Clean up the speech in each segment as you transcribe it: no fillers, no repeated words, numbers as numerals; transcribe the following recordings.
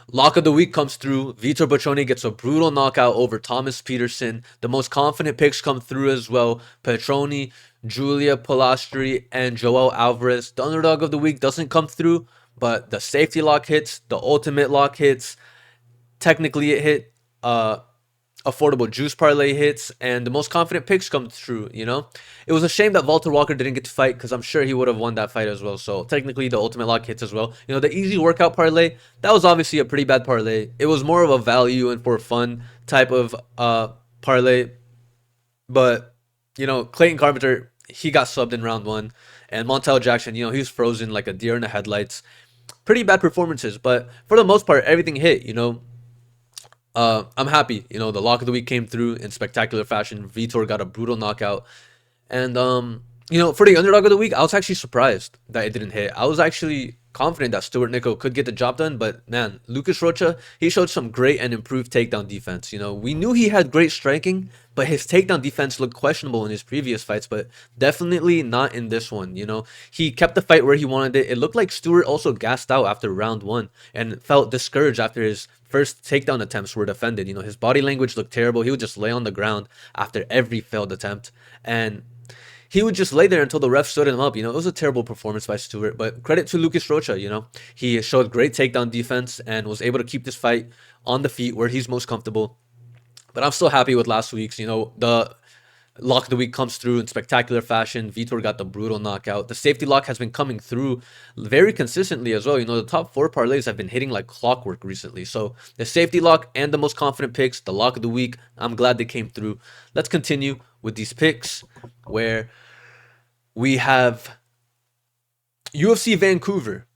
Lock of the week comes through. Vitor Boccioni gets a brutal knockout over Thomas Peterson. The most confident picks come through as well. Petroni, Julia Polastri, and Joel Alvarez. The underdog of the week doesn't come through, but the safety lock hits, the ultimate lock hits. Technically, it hit. Affordable juice parlay hits, and the most confident picks come through. It was a shame that Walter Walker didn't get to fight because I'm sure he would have won that fight as well. So technically, the ultimate lock hits as well. The easy workout parlay, that was obviously a pretty bad parlay. It was more of a value and for fun type of parlay. But Clayton Carpenter, he got subbed in round one, and Montel Jackson, he was frozen like a deer in the headlights. Pretty bad performances, but for the most part, everything hit. I'm happy. The lock of the week came through in spectacular fashion. Vitor got a brutal knockout. And, for the underdog of the week, I was actually surprised that it didn't hit. I was actually confident that Stuart Nickel could get the job done. But, man, Lucas Rocha, he showed some great and improved takedown defense. We knew he had great striking, but his takedown defense looked questionable in his previous fights, but definitely not in this one. He kept the fight where he wanted it. It looked like Stuart also gassed out after round one and felt discouraged after his first takedown attempts were defended. His body language looked terrible. He would just lay on the ground after every failed attempt, and he would just lay there until the ref stood him up. It was a terrible performance by Stewart, but credit to Lucas Rocha. He showed great takedown defense and was able to keep this fight on the feet where he's most comfortable. But I'm still happy with last week's. The lock of the week comes through in spectacular fashion. Vitor got the brutal knockout. The safety lock has been coming through very consistently as well. The top four parlays have been hitting like clockwork recently. So the safety lock and the most confident picks, the lock of the week, I'm glad they came through. Let's continue with these picks where we have UFC Vancouver.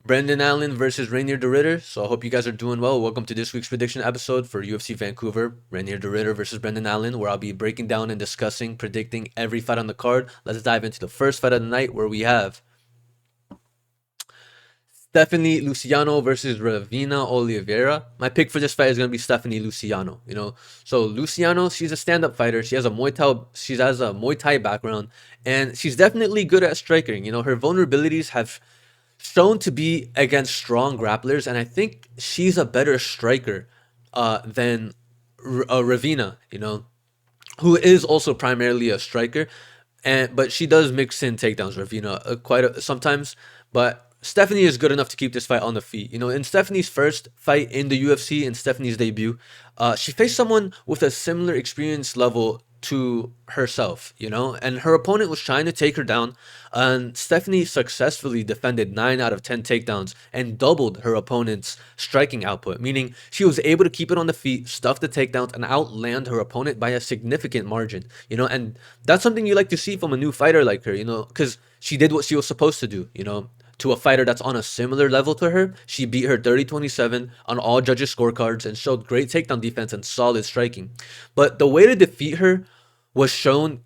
Brendan Allen versus Reinier de Ridder. So I hope you guys are doing well. Welcome to this week's prediction episode for UFC Vancouver. Reinier de Ridder versus Brendan Allen, where I'll be breaking down and discussing, predicting every fight on the card. Let's dive into the first fight of the night, where we have Stephanie Luciano versus Ravena Oliveira. My pick for this fight is going to be Stephanie Luciano. So Luciano, she's a stand-up fighter. She has a Muay Thai background, and she's definitely good at striking. Her vulnerabilities have shown to be against strong grapplers, and I think she's a better striker than Ravena, who is also primarily a striker, but she does mix in takedowns, Ravena, sometimes. But Stephanie is good enough to keep this fight on the feet. In Stephanie's first fight in the UFC, in Stephanie's debut, she faced someone with a similar experience level to herself, and her opponent was trying to take her down, and Stephanie successfully defended 9 out of 10 takedowns and doubled her opponent's striking output, meaning she was able to keep it on the feet, stuff the takedowns, and outland her opponent by a significant margin, and that's something you like to see from a new fighter like her, because she did what she was supposed to do, to a fighter that's on a similar level to her. She beat her 30-27 on all judges' scorecards and showed great takedown defense and solid striking. But the way to defeat her was shown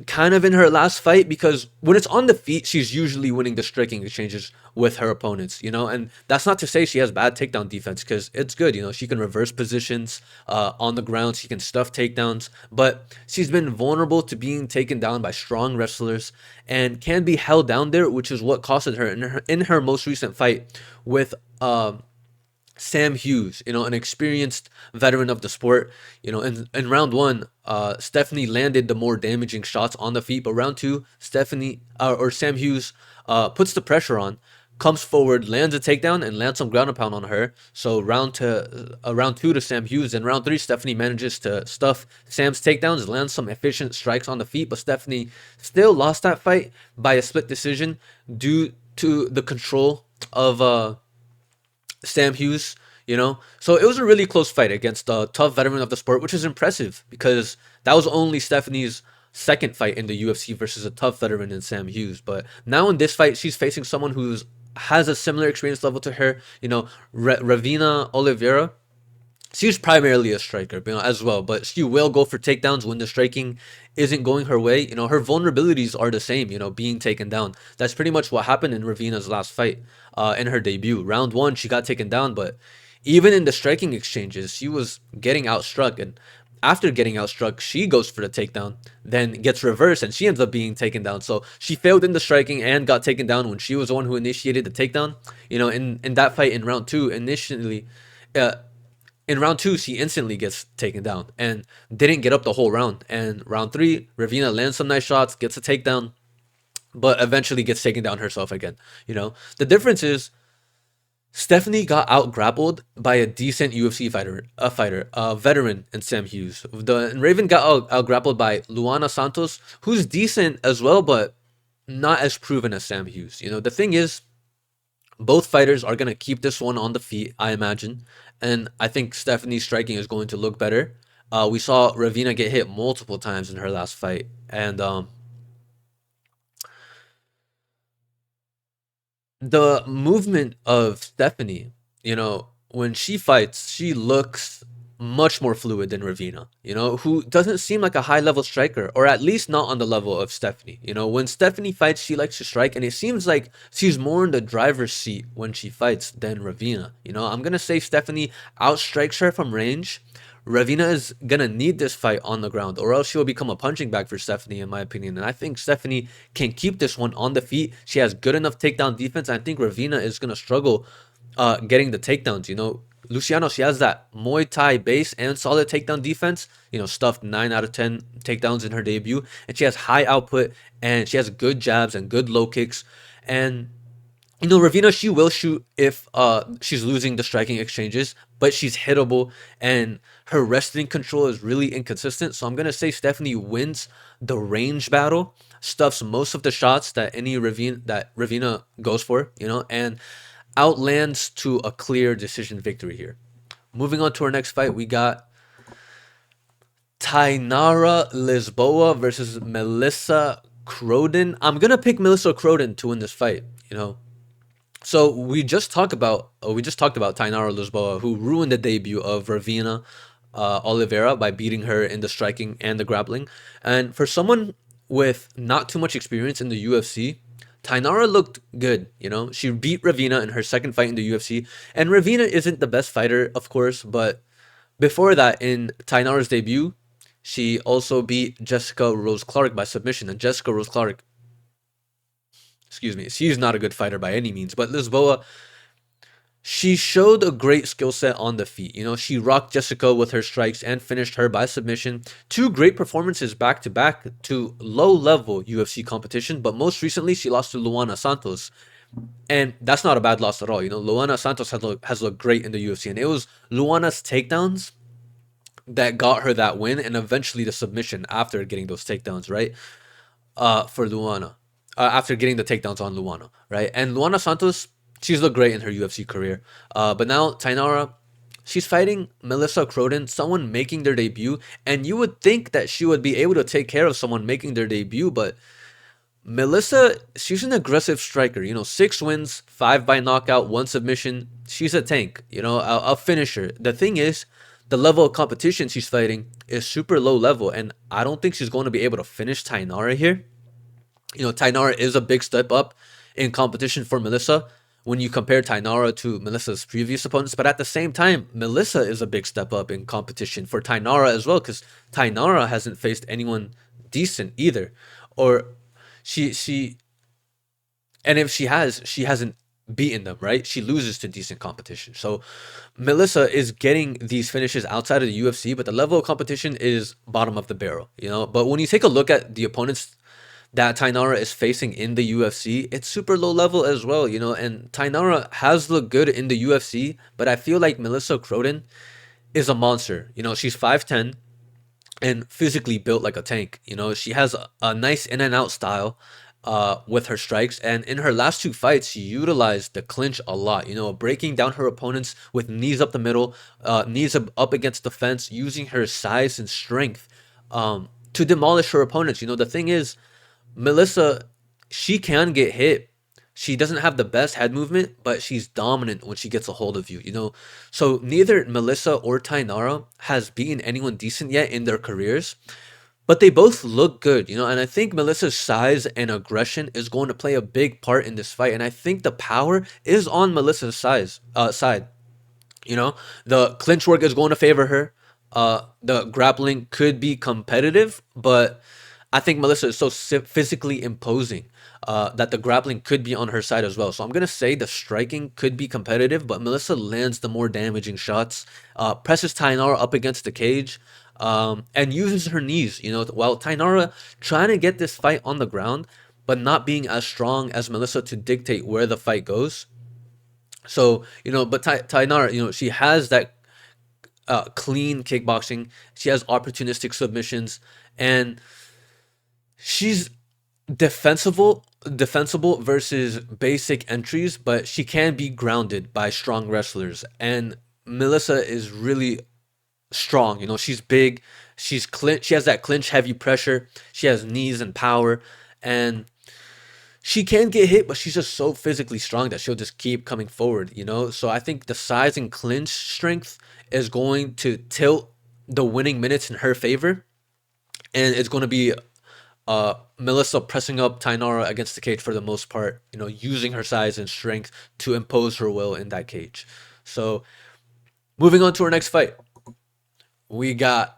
kind of in her last fight, because when it's on the feet, she's usually winning the striking exchanges with her opponents, and that's not to say she has bad takedown defense, because it's good. She can reverse positions on the ground, she can stuff takedowns, but she's been vulnerable to being taken down by strong wrestlers and can be held down there, which is what costed her in her most recent fight with Sam Hughes, an experienced veteran of the sport. In round one, Stephanie landed the more damaging shots on the feet, but round two, Sam Hughes puts the pressure on, comes forward, lands a takedown, and lands some ground and pound on her. So round two to Sam Hughes, and round three, Stephanie manages to stuff Sam's takedowns, land some efficient strikes on the feet, but Stephanie still lost that fight by a split decision due to the control of Sam Hughes, So it was a really close fight against a tough veteran of the sport, which is impressive because that was only Stephanie's second fight in the UFC versus a tough veteran in Sam Hughes. But now in this fight, she's facing someone who has a similar experience level to her, Ravena Oliveira. She's primarily a striker, as well, but she will go for takedowns when the striking isn't going her way. Her vulnerabilities are the same, being taken down. That's pretty much what happened in Ravena's last fight in her debut. Round one, she got taken down, but even in the striking exchanges, she was getting outstruck. And after getting outstruck, she goes for the takedown, then gets reversed, and she ends up being taken down. So she failed in the striking and got taken down when she was the one who initiated the takedown. In that fight in round two, uh, in round two, she instantly gets taken down and didn't get up the whole round. And round three, Ravena lands some nice shots, gets a takedown, but eventually gets taken down herself again. The difference is Stephanie got out grappled by a decent UFC fighter, a veteran in Sam Hughes. And Raven got out grappled by Luana Santos, who's decent as well, but not as proven as Sam Hughes. The thing is, both fighters are gonna keep this one on the feet, I imagine, and I think Stephanie's striking is going to look better. We saw Ravena get hit multiple times in her last fight, and the movement of Stephanie, when she fights, she looks much more fluid than Ravena, who doesn't seem like a high level striker, or at least not on the level of Stephanie. When Stephanie fights, she likes to strike, and it seems like she's more in the driver's seat when she fights than Ravena. I'm gonna say Stephanie outstrikes her from range. Ravena is gonna need this fight on the ground, or else she will become a punching bag for Stephanie, in my opinion. And I think Stephanie can keep this one on the feet. She has good enough takedown defense. I think Ravena is gonna struggle getting the takedowns. Luciano, she has that Muay Thai base and solid takedown defense. Stuffed 9 out of 10 takedowns in her debut, and she has high output, and she has good jabs and good low kicks. And Ravena, she will shoot if she's losing the striking exchanges, but she's hittable, and her wrestling control is really inconsistent. So I'm gonna say Stephanie wins the range battle, stuffs most of the shots that Ravena goes for, and outlands to a clear decision victory here. Moving on to our next fight, we got Tainara Lisboa versus Melissa Croden. I'm gonna pick Melissa Croden to win this fight. So we just talked about Tainara Lisboa, who ruined the debut of Ravena Oliveira by beating her in the striking and the grappling. And for someone with not too much experience in the UFC, Tainara looked good. She beat Ravena in her second fight in the UFC, and Ravena isn't the best fighter, of course, but before that, in Tainara's debut, she also beat Jessica Rose Clark by submission, and Jessica Rose Clark, excuse me, she's not a good fighter by any means, but Lisboa, she showed a great skill set on the feet. She rocked Jessica with her strikes and finished her by submission. Two great performances back to back to low level UFC competition, but most recently she lost to Luana Santos. And that's not a bad loss at all. Luana Santos has looked great in the UFC, and it was Luana's takedowns that got her that win, and eventually the submission after getting those takedowns, right? For Luana. After getting the takedowns on Luana, right? And Luana Santos, she's looked great in her UFC career. But now Tainara, she's fighting Melissa Croden, someone making their debut, and you would think that she would be able to take care of someone making their debut, but Melissa, she's an aggressive striker. 6 wins, 5 by knockout, 1 submission. She's a tank, a finisher. The thing is, the level of competition she's fighting is super low level, and I don't think she's going to be able to finish Tainara here. Tainara is a big step up in competition for Melissa when you compare Tainara to Melissa's previous opponents, but at the same time, Melissa is a big step up in competition for Tainara as well, because Tainara hasn't faced anyone decent either, or and if she has, she hasn't beaten them, right? She loses to decent competition. So Melissa is getting these finishes outside of the UFC, but the level of competition is bottom of the barrel, But when you take a look at the opponents that Tainara is facing in the UFC, it's super low level as well, and Tainara has looked good in the UFC, but I feel like Melissa Croden is a monster. She's 5'10", and physically built like a tank. She has a nice in and out style with her strikes, and in her last 2 fights, she utilized the clinch a lot, breaking down her opponents with knees up the middle, knees up against the fence, using her size and strength to demolish her opponents. The thing is, Melissa, she can get hit. She doesn't have the best head movement, but she's dominant when she gets a hold of you. So neither Melissa or Tainara has beaten anyone decent yet in their careers, but they both look good, and I think Melissa's size and aggression is going to play a big part in this fight, and I think the power is on Melissa's side. The clinch work is going to favor her. the grappling could be competitive, but I think Melissa is so physically imposing that the grappling could be on her side as well. So I'm gonna say the striking could be competitive, but Melissa lands the more damaging shots, presses Tainara up against the cage, and uses her knees. While Tainara trying to get this fight on the ground, but not being as strong as Melissa to dictate where the fight goes. So but Tainara, she has that clean kickboxing. She has opportunistic submissions, and she's defensible versus basic entries, but she can be grounded by strong wrestlers. And Melissa is really strong. She's big. She has that clinch heavy pressure. She has knees and power, and she can get hit, but she's just so physically strong that she'll just keep coming forward. So I think the size and clinch strength is going to tilt the winning minutes in her favor, and it's going to be Melissa pressing up Tainara against the cage for the most part, using her size and strength to impose her will in that cage. So moving on to our next fight, we got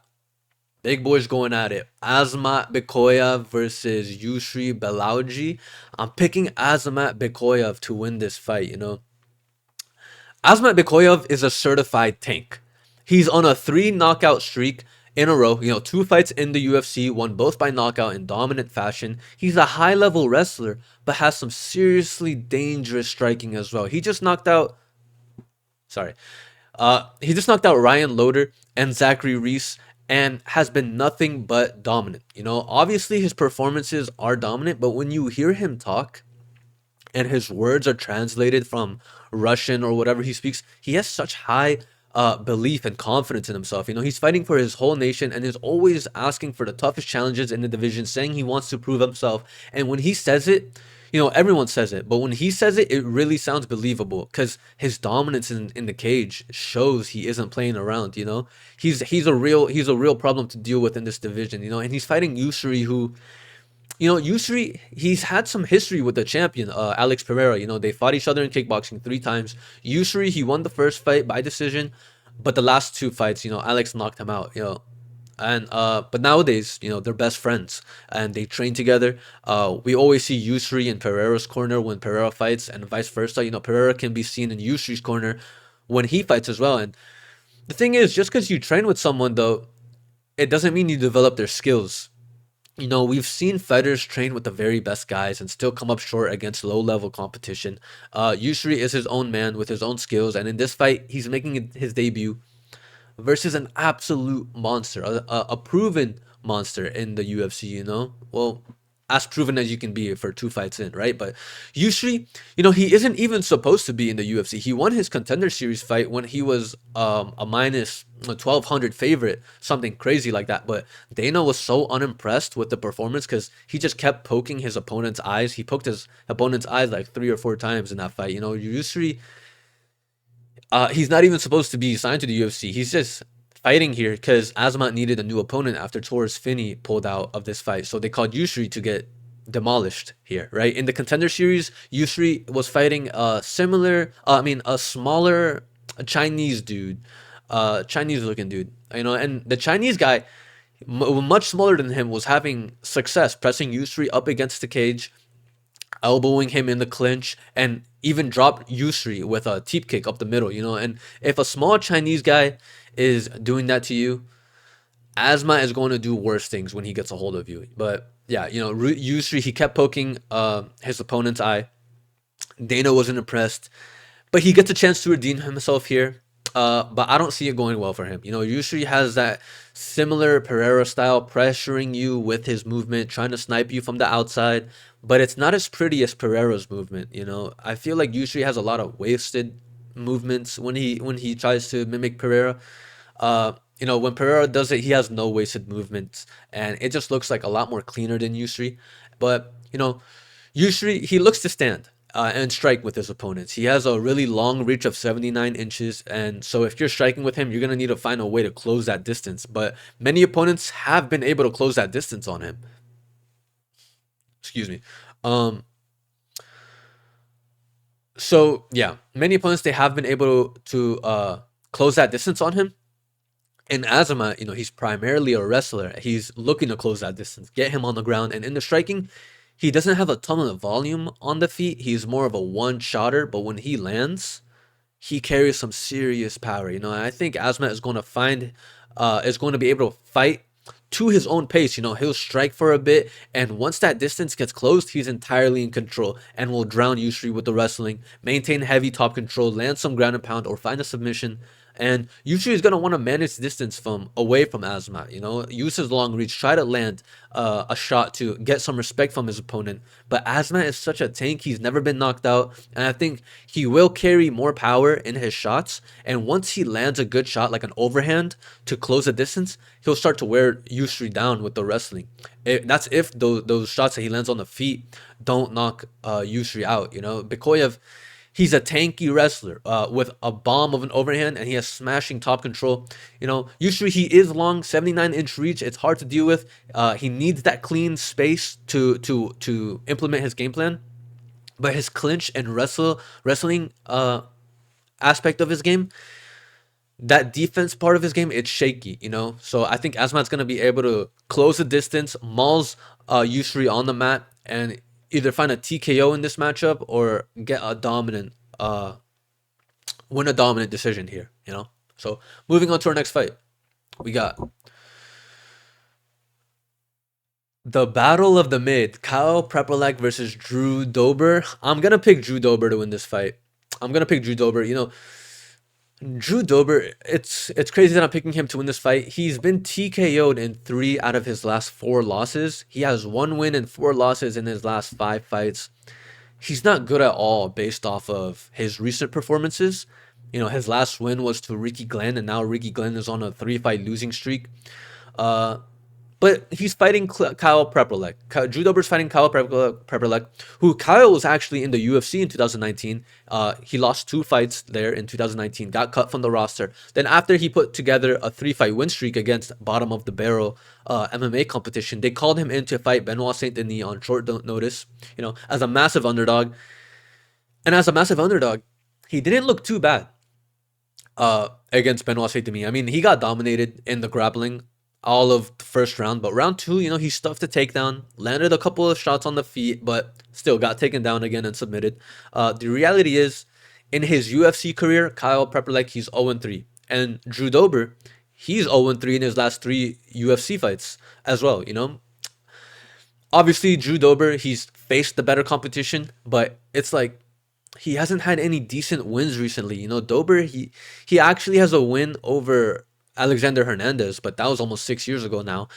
big boys going at it. Azamat Bekoev versus Yousri Belgaroui. I'm picking Azamat Bekoev to win this fight. Azamat Bekoev is a certified tank. He's on a 3 knockout streak in a row. 2 fights in the UFC, won both by knockout in dominant fashion. He's a high level wrestler, but has some seriously dangerous striking as well. He just knocked out Ryan Loder and Zachary Reese, and has been nothing but dominant. Obviously his performances are dominant, but when you hear him talk and his words are translated from Russian or whatever he speaks, he has such high belief and confidence in himself. He's fighting for his whole nation and is always asking for the toughest challenges in the division, saying he wants to prove himself. And when he says it, everyone says it, but when he says it, it really sounds believable because his dominance in the cage shows he isn't playing around. He's a real problem to deal with in this division. And he's fighting Yousri, who Yousri, he's had some history with the champion, Alex Pereira. They fought each other in kickboxing 3 times. Yousri, he won the first fight by decision, but the last 2 fights, Alex knocked him out. And but nowadays, they're best friends and they train together. We always see Yousri in Pereira's corner when Pereira fights, and vice versa. Pereira can be seen in Yousri's corner when he fights as well. And the thing is, just because you train with someone, though, it doesn't mean you develop their skills. We've seen fighters train with the very best guys and still come up short against low-level competition. Yousri is his own man with his own skills, and in this fight, he's making his debut versus an absolute monster, a proven monster in the UFC. Well, as proven as you can be for 2 fights in, right? But Yousri, he isn't even supposed to be in the UFC. He won his Contender Series fight when he was a minus 1,200 favorite, something crazy like that. But Dana was so unimpressed with the performance because he just kept poking his opponent's eyes. He poked his opponent's eyes like 3 or 4 times in that fight. Yousri, he's not even supposed to be signed to the UFC. He's just fighting here because Azamat needed a new opponent after Taurus Finney pulled out of this fight. So they called Yousri to get demolished here, right? In the Contender Series, Yousri was fighting a smaller Chinese dude, Chinese looking dude, and the Chinese guy, much smaller than him, was having success pressing Yousri up against the cage, elbowing him in the clinch, and even dropped Yousri with a teep kick up the middle. And if a small Chinese guy is doing that to you, Azamat is going to do worse things when he gets a hold of you. But yeah, Yousri, he kept poking his opponent's eye. Dana wasn't impressed, but he gets a chance to redeem himself here. But I don't see it going well for him. Yousri has that similar Pereira style, pressuring you with his movement, trying to snipe you from the outside, but it's not as pretty as Pereira's movement. I feel like Yousri has a lot of wasted movements when he tries to mimic Pereira. When Pereira does it, he has no wasted movements, and it just looks like a lot more cleaner than Yousri. But Yousri, he looks to stand and strike with his opponents. He has a really long reach of 79 inches, and so if you're striking with him, you're gonna need to find a way to close that distance. But many opponents have been able to close that distance on him. Excuse me. So yeah, many opponents, they have been able to close that distance on him. And Azamat, he's primarily a wrestler. He's looking to close that distance, get him on the ground. And in the striking, he doesn't have a ton of volume on the feet. He's more of a one-shotter, but when he lands, he carries some serious power. And I think Azamat is going to be able to fight to his own pace. He'll strike for a bit, and once that distance gets closed, he's entirely in control and will drown Yousri with the wrestling, maintain heavy top control, land some ground and pound, or find a submission. And Yousri is going to want to manage distance from away from Azamat. Use his long reach, try to land a shot to get some respect from his opponent. But Azamat is such a tank; he's never been knocked out, and I think he will carry more power in his shots. And once he lands a good shot, like an overhand to close the distance, he'll start to wear Yousri down with the wrestling. That's if those shots that he lands on the feet don't knock Yousri out. Bekoev, he's a tanky wrestler with a bomb of an overhand, and he has smashing top control. Yousri, he is long, 79-inch reach. It's hard to deal with. He needs that clean space to implement his game plan. But his clinch and wrestling aspect of his game, that defense part of his game, it's shaky. So I think Azamat's gonna be able to close the distance, mauls Yousri on the mat, and either find a TKO in this matchup or get a dominant win a dominant decision here. So moving on to our next fight, we got the battle of the mid, Kyle Prepolec versus Drew Dober. I'm gonna pick Drew Dober to win this fight. Drew Dober, it's crazy that I'm picking him to win this fight. He's been TKO'd in 3 out of his last 4 losses. He has 1 win and 4 losses in his last 5 fights. He's not good at all based off of his recent performances. His last win was to Ricky Glenn, and now Ricky Glenn is on a 3-fight losing streak. But he's fighting Kyle Prepolec. Drew Dober's fighting Kyle Prepolec, who Kyle was actually in the UFC in 2019. He lost 2 fights there in 2019, got cut from the roster. Then after he put together a 3-fight win streak against bottom of the barrel MMA competition, they called him in to fight Benoit Saint Denis on short notice, as a massive underdog. And as a massive underdog, he didn't look too bad against Benoit Saint Denis. I mean, he got dominated in the grappling all of the first round, but round 2, he stuffed the takedown, landed a couple of shots on the feet, but still got taken down again and submitted. The reality is, in his UFC career, Kyle Prepolec, he's 0-3, and Drew Dober, he's 0-3 in his last 3 UFC fights as well. Obviously Drew Dober, he's faced the better competition, but it's like he hasn't had any decent wins recently. Dober, he actually has a win over Alexander Hernandez, but that was almost 6 years ago now.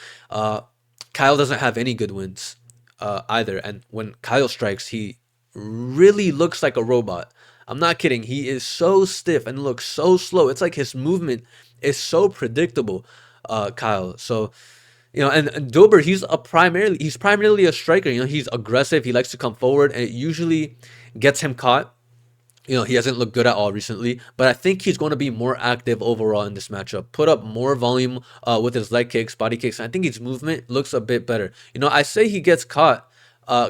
Kyle doesn't have any good wins either, and when Kyle strikes, he really looks like a robot. I'm not kidding. He is so stiff and looks so slow. It's like his movement is so predictable, Kyle. So, and Dober, he's primarily a striker. He's aggressive. He likes to come forward, and it usually gets him caught. He hasn't looked good at all recently, but I think he's going to be more active overall in this matchup. Put up more volume with his leg kicks, body kicks. And I think his movement looks a bit better. I say he gets caught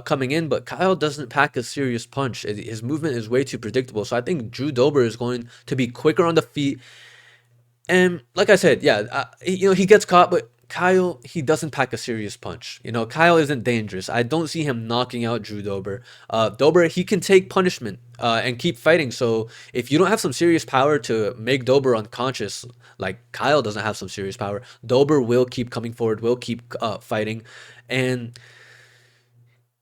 coming in, but Kyle doesn't pack a serious punch. His movement is way too predictable. So I think Drew Dober is going to be quicker on the feet. And like I said, he gets caught, but Kyle, he doesn't pack a serious punch. Kyle isn't dangerous. I don't see him knocking out Drew Dober. Dober, he can take punishment and keep fighting. So if you don't have some serious power to make Dober unconscious, like Kyle doesn't have some serious power, Dober will keep coming forward, will keep fighting. And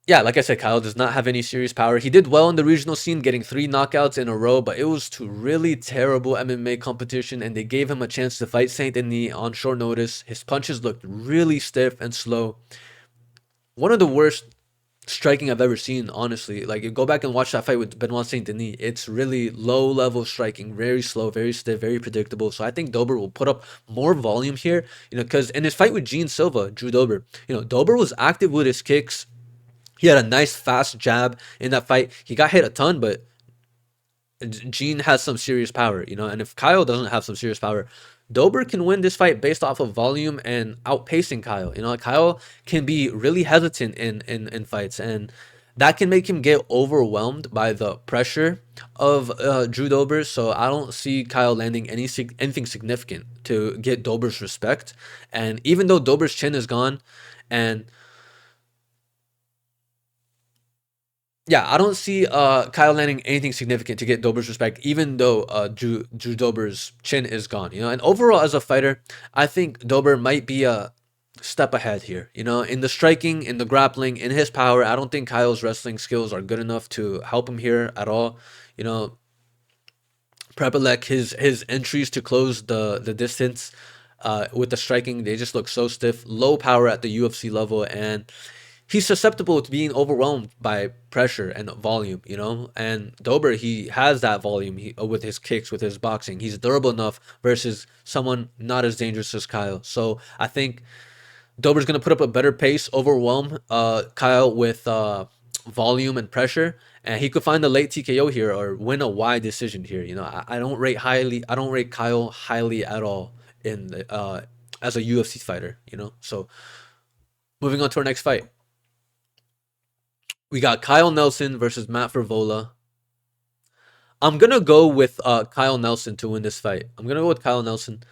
yeah, like I said, Kyle does not have any serious power. He did well in the regional scene, getting 3 knockouts in a row, but it was to really terrible MMA competition, and they gave him a chance to fight Saint Denis on short notice. His punches looked really stiff and slow. One of the worst striking I've ever seen, honestly. Like, you go back and watch that fight with Benoit Saint Denis. It's really low-level striking, very slow, very stiff, very predictable. So I think Dober will put up more volume here, because in his fight with Gene Silva, Drew Dober, Dober was active with his kicks. He had a nice fast jab in that fight. He got hit a ton, but Gene has some serious power, and if Kyle doesn't have some serious power, Dober can win this fight based off of volume and outpacing Kyle. Kyle can be really hesitant in fights, and that can make him get overwhelmed by the pressure of Drew Dober. So I don't see Kyle landing anything significant to get Dober's respect. And even though Dober's chin is gone, and yeah, I don't see Kyle landing anything significant to get Dober's respect, even though Drew Dober's chin is gone. And overall as a fighter, I think Dober might be a step ahead here. In the striking, in the grappling, in his power, I don't think Kyle's wrestling skills are good enough to help him here at all. You know, Prepolec, his entries to close the distance with the striking, they just look so stiff. Low power at the UFC level, and he's susceptible to being overwhelmed by pressure and volume. And Dober, he has that volume with his kicks, with his boxing. He's durable enough versus someone not as dangerous as Kyle. So I think Dober's going to put up a better pace, overwhelm Kyle with volume and pressure, and he could find a late TKO here or win a wide decision here. I don't rate highly. I don't rate Kyle highly at all in as a UFC fighter. So moving on to our next fight, we got Kyle Nelson versus Matt Frevola. I'm gonna go with Kyle Nelson to win this fight. I'm gonna go with Kyle Nelson.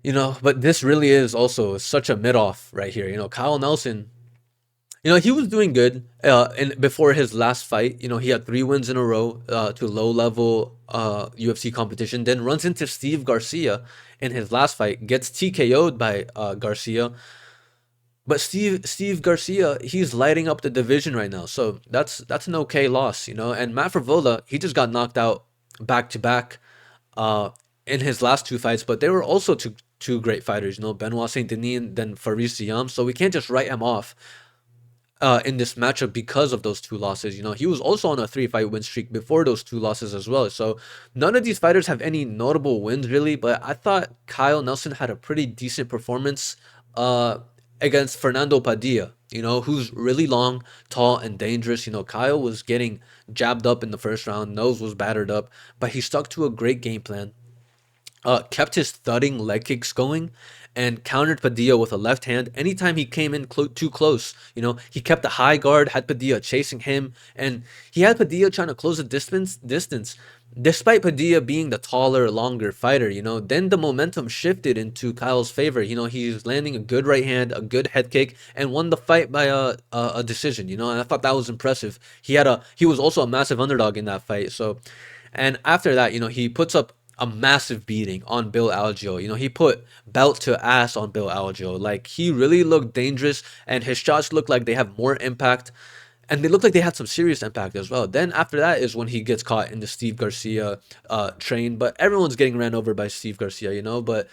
But this really is also such a mid-off right here. Kyle Nelson, he was doing good before his last fight. He had 3 wins in a row to low-level UFC competition. Then runs into Steve Garcia in his last fight, gets TKO'd by Garcia. But Steve Garcia, he's lighting up the division right now. So that's an okay loss. And Matt Frevola, he just got knocked out back-to-back in his last 2 fights. But they were also two great fighters. Benoit Saint-Denis and then Faris Ziam. So we can't just write him off in this matchup because of those 2 losses. He was also on a 3-fight win streak before those 2 losses as well. So none of these fighters have any notable wins really, but I thought Kyle Nelson had a pretty decent performance against Fernando Padilla, who's really long, tall, and dangerous. Kyle was getting jabbed up in the first round, nose was battered up, but he stuck to a great game plan. Kept his thudding leg kicks going and countered Padilla with a left hand anytime he came in too close. He kept a high guard, had Padilla chasing him, and he had Padilla trying to close the distance. Despite Padilla being the taller, longer fighter, then the momentum shifted into Kyle's favor. He's landing a good right hand, a good head kick, and won the fight by a decision. And I thought that was impressive. He was also a massive underdog in that fight. So, and after that, he puts up a massive beating on Bill Algeo. He put belt to ass on Bill Algeo. Like, he really looked dangerous, and his shots looked like they have more impact, and they looked like they had some serious impact as well. Then after that is when he gets caught in the Steve Garcia train, but everyone's getting ran over by Steve Garcia, but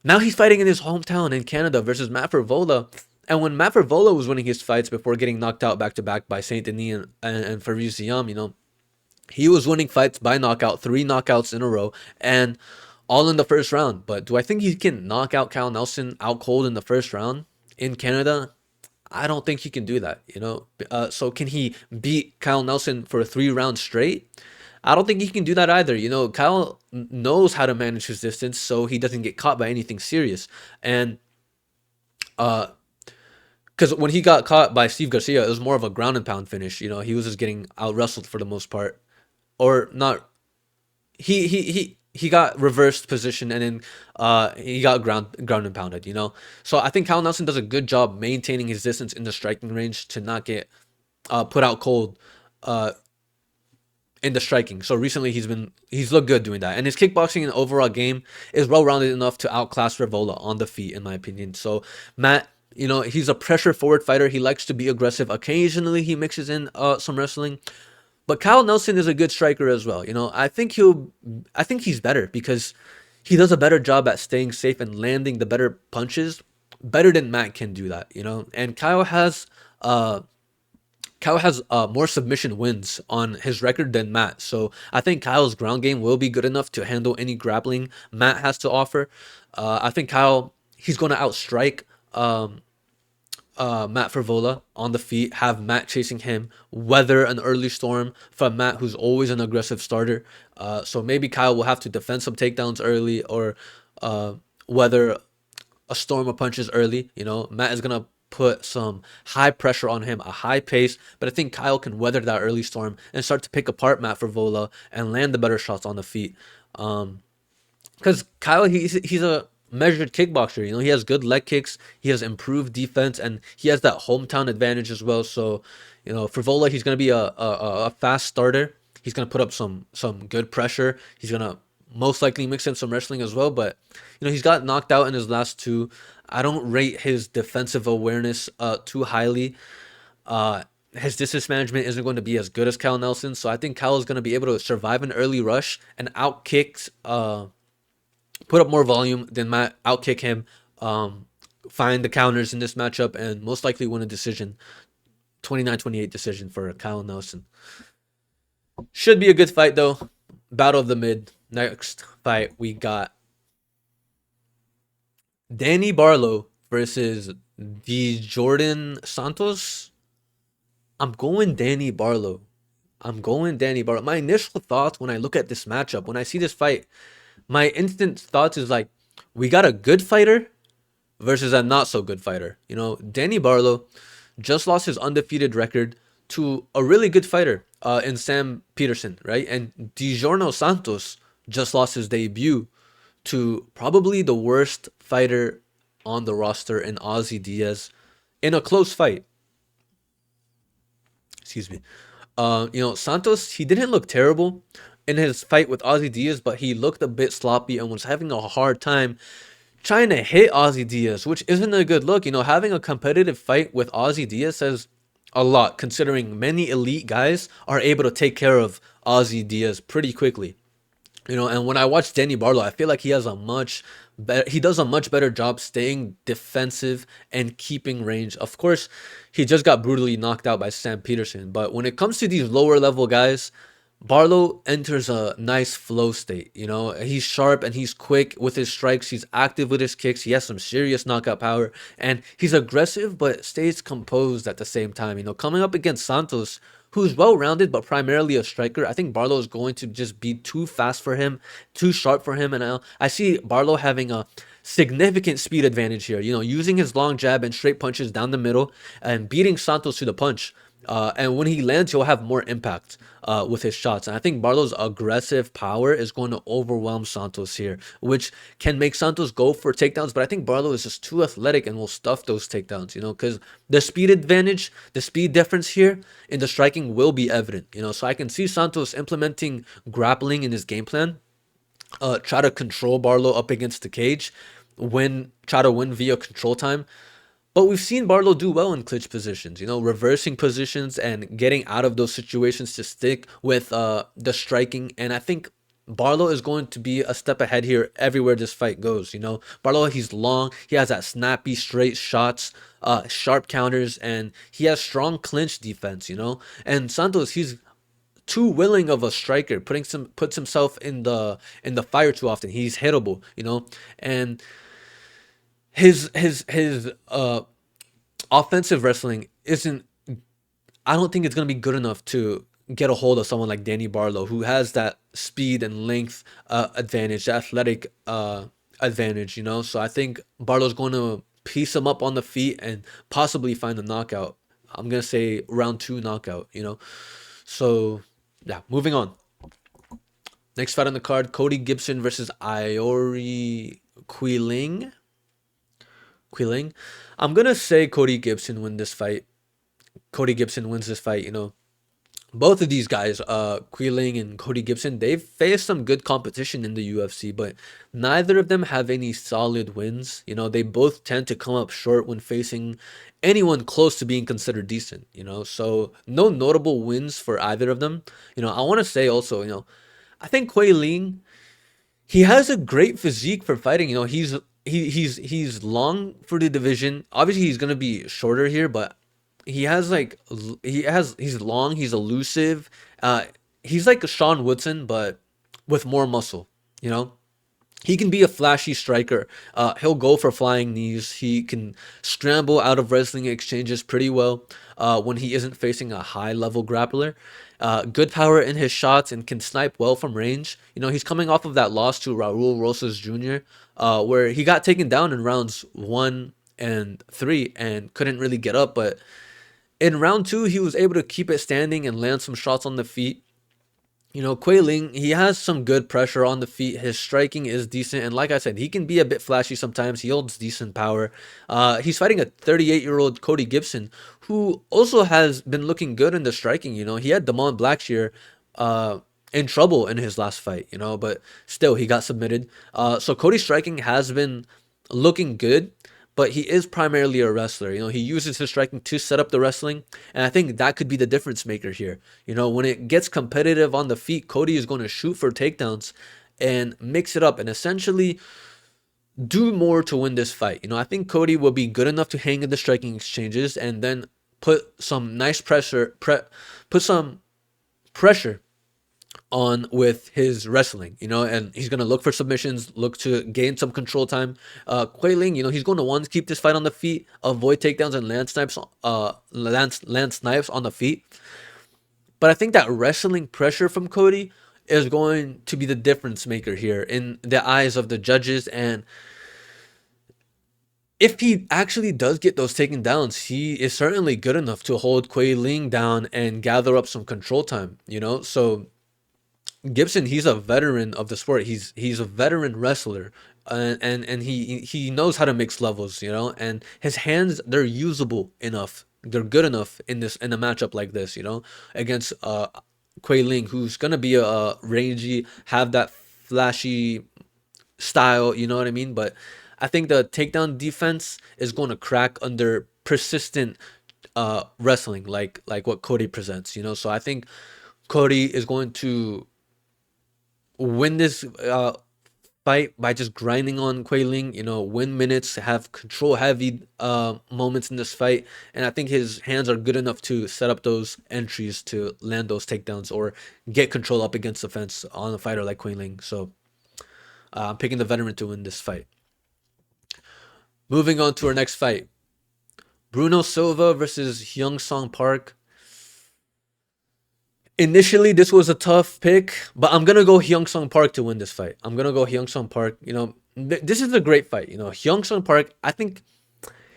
now he's fighting in his hometown in Canada versus Matt Frevola. And when Matt Frevola was winning his fights before getting knocked out back-to-back by Saint-Denis and Faris Ziam, he was winning fights by knockout, 3 knockouts in a row, and all in the first round. But do I think he can knock out Kyle Nelson out cold in the first round in Canada? I don't think he can do that, So can he beat Kyle Nelson for 3 rounds straight? I don't think he can do that either. Kyle knows how to manage his distance so he doesn't get caught by anything serious. And because when he got caught by Steve Garcia, it was more of a ground and pound finish. He was just getting out wrestled for the most part. Or not, he got reversed position, and then he got ground and pounded. So I think Kyle Nelson does a good job maintaining his distance in the striking range to not get put out cold in the striking. So recently he's looked good doing that, and his kickboxing and overall game is well rounded enough to outclass Frevola on the feet, in my opinion. So Matt, he's a pressure forward fighter. He likes to be aggressive. Occasionally he mixes in some wrestling. But Kyle Nelson is a good striker as well. I think he's better because he does a better job at staying safe and landing the better punches, better than Matt can do that. And Kyle has more submission wins on his record than Matt. So I think Kyle's ground game will be good enough to handle any grappling Matt has to offer. I think Kyle, he's going to outstrike Matt Frevola on the feet, have Matt chasing him, weather an early storm from Matt, who's always an aggressive starter. So maybe Kyle will have to defend some takedowns early or weather a storm of punches early. Matt is going to put some high pressure on him, a high pace. But I think Kyle can weather that early storm and start to pick apart Matt Frevola and land the better shots on the feet. Because Kyle, he's a measured kickboxer. You know, he has good leg kicks, he has improved defense, and he has that hometown advantage as well. So, you know, for Vola, he's gonna be a fast starter. He's gonna put up some good pressure. He's gonna most likely mix in some wrestling as well. But you know, he's got knocked out in his last two. I don't rate his defensive awareness too highly. His distance management isn't going to be as good as Kyle Nelson, so I think Kyle is going to be able to survive an early rush and outkick put up more volume than Matt, outkick him, find the counters in this matchup, and most likely win a decision. 29-28 decision for Kyle Nelson. Should be a good fight, though. Battle of the mid. Next fight, we got Danny Barlow versus Djorden Santos. I'm going Danny Barlow. My initial thoughts when I look at this matchup, when I see this fight, my instant thoughts is like, we got a good fighter versus a not so good fighter. You know, Danny Barlow just lost his undefeated record to a really good fighter in Sam Peterson, right? And Djorden Santos just lost his debut to probably the worst fighter on the roster in Ozzy Diaz in a close fight. Excuse me. You know, Santos, he didn't look terrible in his fight with Ozzy Diaz, but he looked a bit sloppy and was having a hard time trying to hit Ozzy Diaz, which isn't a good look. You know, having a competitive fight with Ozzy Diaz says a lot, considering many elite guys are able to take care of Ozzy Diaz pretty quickly. You know, and when I watch Danny Barlow, I feel like he does a much better job staying defensive and keeping range. Of course, he just got brutally knocked out by Sam Peterson, but when it comes to these lower level guys, Barlow enters a nice flow state. You know, he's sharp and he's quick with his strikes. He's active with his kicks. He has some serious knockout power, and he's aggressive but stays composed at the same time. You know, coming up against Santos, who's well-rounded but primarily a striker, I think Barlow is going to just be too fast for him, too sharp for him, and I see Barlow having a significant speed advantage here. You know, using his long jab and straight punches down the middle and beating Santos to the punch. And when he lands, he'll have more impact with his shots. And I think Barlow's aggressive power is going to overwhelm Santos here, which can make Santos go for takedowns. But I think Barlow is just too athletic and will stuff those takedowns, you know, because the speed advantage, the speed difference here in the striking will be evident, you know. So I can see Santos implementing grappling in his game plan, try to control Barlow up against the cage, try to win via control time. But we've seen Barlow do well in clinch positions, you know, reversing positions and getting out of those situations to stick with the striking. And I think Barlow is going to be a step ahead here everywhere this fight goes, you know. Barlow, he's long, he has that snappy, straight shots, sharp counters, and he has strong clinch defense, you know. And Santos, he's too willing of a striker, puts himself in the fire too often. He's hittable, you know, and his offensive wrestling isn't, I don't think it's going to be good enough to get a hold of someone like Danny Barlow, who has that speed and length advantage, the athletic advantage, you know. So I think Barlow's going to piece him up on the feet and possibly find a knockout. I'm going to say round 2 knockout, you know. So yeah, moving on. Next fight on the card, Cody Gibson versus Aori Qileng. I'm gonna say Cody Gibson wins this fight. You know, both of these guys, Qileng and Cody Gibson, they've faced some good competition in the UFC, but neither of them have any solid wins. You know, they both tend to come up short when facing anyone close to being considered decent. You know, so no notable wins for either of them. You know, I want to say also, you know, I think Qileng, he has a great physique for fighting. You know, he's long for the division. Obviously, he's gonna be shorter here, but he's long. He's elusive. He's like a Sean Woodson, but with more muscle. You know, he can be a flashy striker. He'll go for flying knees. He can scramble out of wrestling exchanges pretty well when he isn't facing a high-level grappler. Good power in his shots and can snipe well from range. You know, he's coming off of that loss to Raul Rosas Jr., where he got taken down in rounds 1 and 3 and couldn't really get up. But in round 2, he was able to keep it standing and land some shots on the feet. Qileng, he has some good pressure on the feet. His striking is decent. And like I said, he can be a bit flashy sometimes. He holds decent power. He's fighting a 38-year-old Cody Gibson, who also has been looking good in the striking. He had Damon Blackshear in trouble in his last fight, but still he got submitted. So Cody's striking has been looking good, but he is primarily a wrestler. He uses his striking to set up the wrestling, and I think that could be the difference maker here. When it gets competitive on the feet, Cody is going to shoot for takedowns and mix it up and essentially do more to win this fight. I think Cody will be good enough to hang in the striking exchanges and then put some nice pressure, put some pressure on with his wrestling, and he's going to look for submissions, look to gain some control time. Qileng, he's going to want to keep this fight on the feet, avoid takedowns and land snipes on the feet. But I think that wrestling pressure from Cody is going to be the difference maker here in the eyes of the judges. And if he actually does get those taken downs, he is certainly good enough to hold Qileng down and gather up some control time, So Gibson, he's a veteran of the sport. He's a veteran wrestler, and he knows how to mix levels, and his hands, they're usable enough. They're good enough in a matchup like this, against Qileng, who's gonna be a rangy, have that flashy style, you know what I mean? But I think the takedown defense is going to crack under persistent wrestling, like what Cody presents, So I think Cody is going to win this fight by just grinding on Qileng, win minutes, have control heavy moments in this fight. And I think his hands are good enough to set up those entries to land those takedowns or get control up against the fence on a fighter like Qileng. So I'm picking the veteran to win this fight. Moving on to our next fight. Bruno Silva versus Hyun Song Park. Initially, this was a tough pick, but I'm going to go Hyun Song Park to win this fight. I'm going to go Hyun Song Park. This is a great fight. Hyun Song Park, I think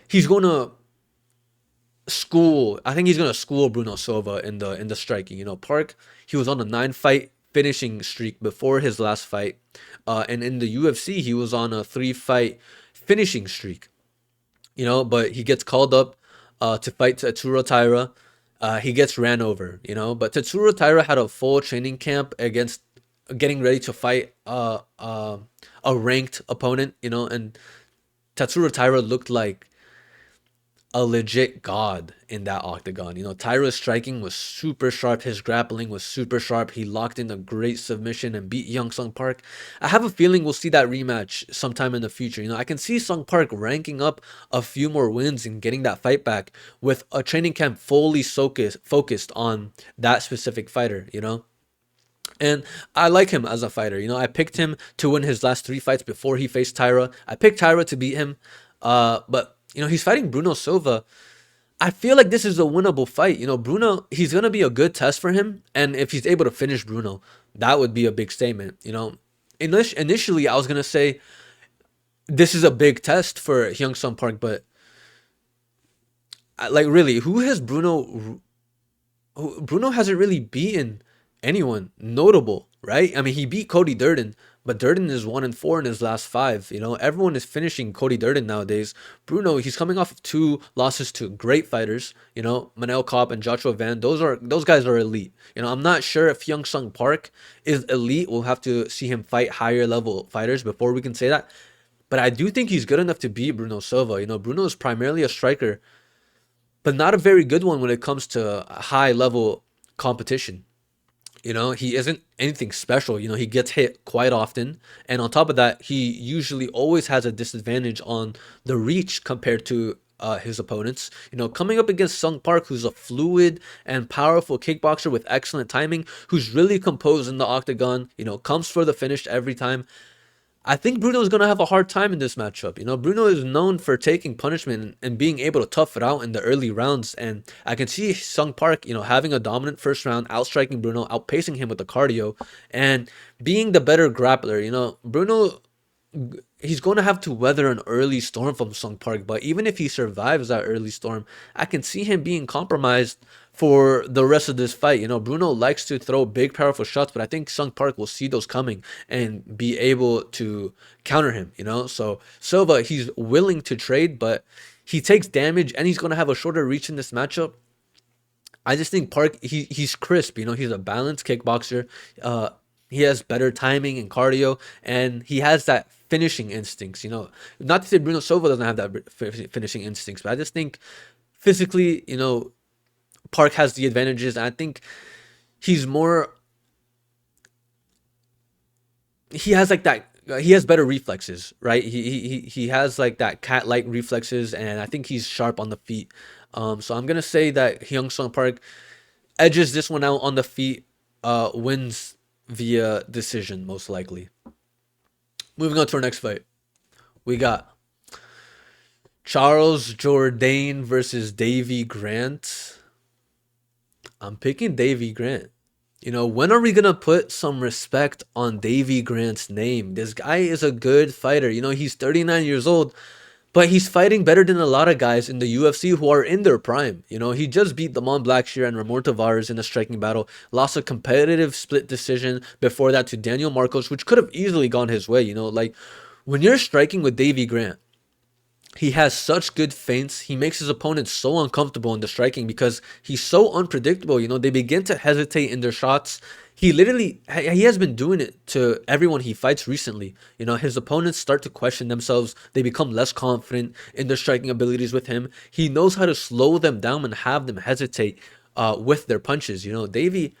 he's going to school Bruno Silva in the striking. Park, he was on a 9-fight finishing streak before his last fight. And in the UFC, he was on a 3-fight finishing streak. But he gets called up to fight Tatsuro Taira. He gets ran over, but Tatsuro Taira had a full training camp against getting ready to fight a ranked opponent, and Tatsuro Taira looked like a legit god in that octagon. Taira's striking was super sharp. His grappling was super sharp. He locked in a great submission and beat Hyun Sung Park. I have a feeling we'll see that rematch sometime in the future. I can see Sung Park ranking up a few more wins and getting that fight back with a training camp fully focused on that specific fighter, And I like him as a fighter. I picked him to win his last 3 fights before he faced Taira. I picked Taira to beat him, but he's fighting Bruno Silva. I feel like this is a winnable fight. Bruno, he's going to be a good test for him. And if he's able to finish Bruno, that would be a big statement. Initially, I was going to say this is a big test for Hyun Sung Park. But, really, who has Bruno? Bruno hasn't really beaten anyone notable, right? I mean, he beat Cody Djorden. But Djorden is 1-4 in his last 5. Everyone is finishing Cody Djorden nowadays. Bruno, he's coming off of 2 losses to great fighters. Manel Kopp and Joshua Van. Those guys are elite. I'm not sure if Hyun Sung Park is elite. We'll have to see him fight higher level fighters before we can say that. But I do think he's good enough to beat Bruno Silva. Bruno is primarily a striker, but not a very good one when it comes to high level competition. He isn't anything special. He gets hit quite often. And on top of that, he usually always has a disadvantage on the reach compared to his opponents. Coming up against Sung Park, who's a fluid and powerful kickboxer with excellent timing, who's really composed in the octagon, comes for the finish every time. I think Bruno is going to have a hard time in this matchup. Bruno is known for taking punishment and being able to tough it out in the early rounds. And I can see Sung Park, having a dominant first round, outstriking Bruno, outpacing him with the cardio, and being the better grappler. Bruno he's going to have to weather an early storm from Sung Park. But even if he survives that early storm, I can see him being compromised for the rest of this fight. You know, Bruno likes to throw big, powerful shots, but I think Sung Park will see those coming and be able to counter him. You know, so Silva, he's willing to trade, but he takes damage and he's going to have a shorter reach in this matchup. I just think Park, he's crisp. You know, he's a balanced kickboxer. He has better timing and cardio, and he has that finishing instincts. You know, not to say Bruno Silva doesn't have that finishing instincts, but I just think physically, you know, Park has the advantages. And I think he's more. He has like that. He has better reflexes, right? He has like that cat-like reflexes, and I think he's sharp on the feet. So I'm gonna say that Hyun Sung Park edges this one out on the feet, wins via decision most likely. Moving on to our next fight, we got Charles Jourdain versus Davy Grant. I'm picking Davy Grant. You know, when are we gonna put some respect on Davy Grant's name? This guy is a good fighter. You know, he's 39 years old, but he's fighting better than a lot of guys in the UFC who are in their prime. You know, he just beat Damon Blackshear and Ramon Tavares in a striking battle, lost a competitive split decision before that to Daniel Marcos, which could have easily gone his way. You know, like when you're striking with Davy Grant, he has such good feints. He makes his opponents so uncomfortable in the striking because he's so unpredictable. You know, they begin to hesitate in their shots. He has been doing it to everyone he fights recently. You know, his opponents start to question themselves. They become less confident in their striking abilities with him. He knows how to slow them down and have them hesitate with their punches. You know, Davey,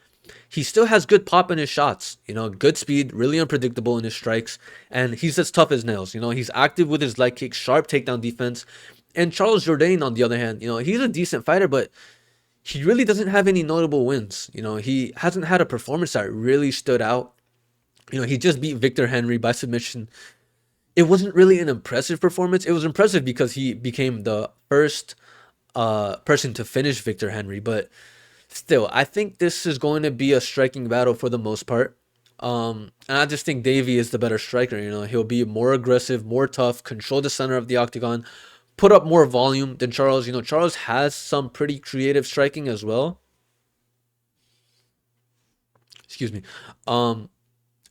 he still has good pop in his shots, you know, good speed, really unpredictable in his strikes, and he's as tough as nails. You know, he's active with his leg kicks, sharp takedown defense. And Charles Jourdain, on the other hand, you know, he's a decent fighter, but he really doesn't have any notable wins. You know, he hasn't had a performance that really stood out. You know, he just beat Victor Henry by submission. It wasn't really an impressive performance. It was impressive because he became the first person to finish Victor Henry, but still, I think this is going to be a striking battle for the most part. And I just think Davey is the better striker. You know, he'll be more aggressive, more tough, control the center of the octagon, put up more volume than Charles. You know, Charles has some pretty creative striking as well. Excuse me. Um,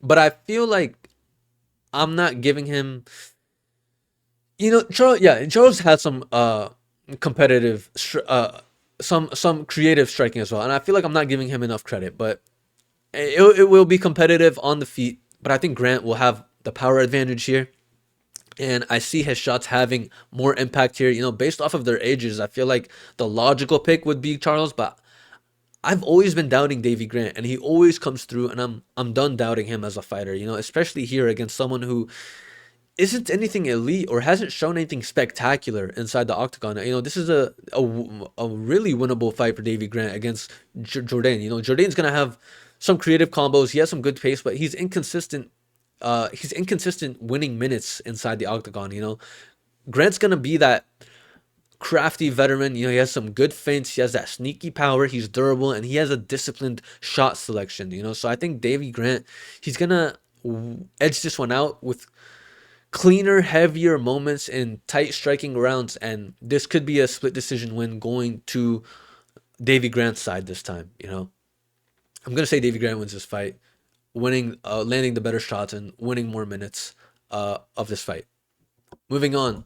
but I feel like I'm not giving him. You know, Charles. Yeah, Charles has some competitive, some creative striking as well, and I feel like I'm not giving him enough credit. But it will be competitive on the feet. But I think Grant will have the power advantage here. And I see his shots having more impact here. You know, based off of their ages, I feel like the logical pick would be Charles, but I've always been doubting Davy Grant, and he always comes through, and I'm done doubting him as a fighter. You know, especially here against someone who isn't anything elite or hasn't shown anything spectacular inside the octagon. You know, this is a really winnable fight for Davy Grant against Jourdain. You know, Jourdain's gonna have some creative combos. He has some good pace, but he's inconsistent. He's inconsistent winning minutes inside the octagon. You know, Grant's gonna be that crafty veteran. You know, he has some good feints. He has that sneaky power. He's durable, and he has a disciplined shot selection. You know, so I think Davy Grant, he's gonna edge this one out with cleaner, heavier moments in tight striking rounds, and this could be a split decision win going to Davy Grant's side this time. You know, I'm gonna say Davy Grant wins this fight, winning, landing the better shots and winning more minutes of this fight. Moving on.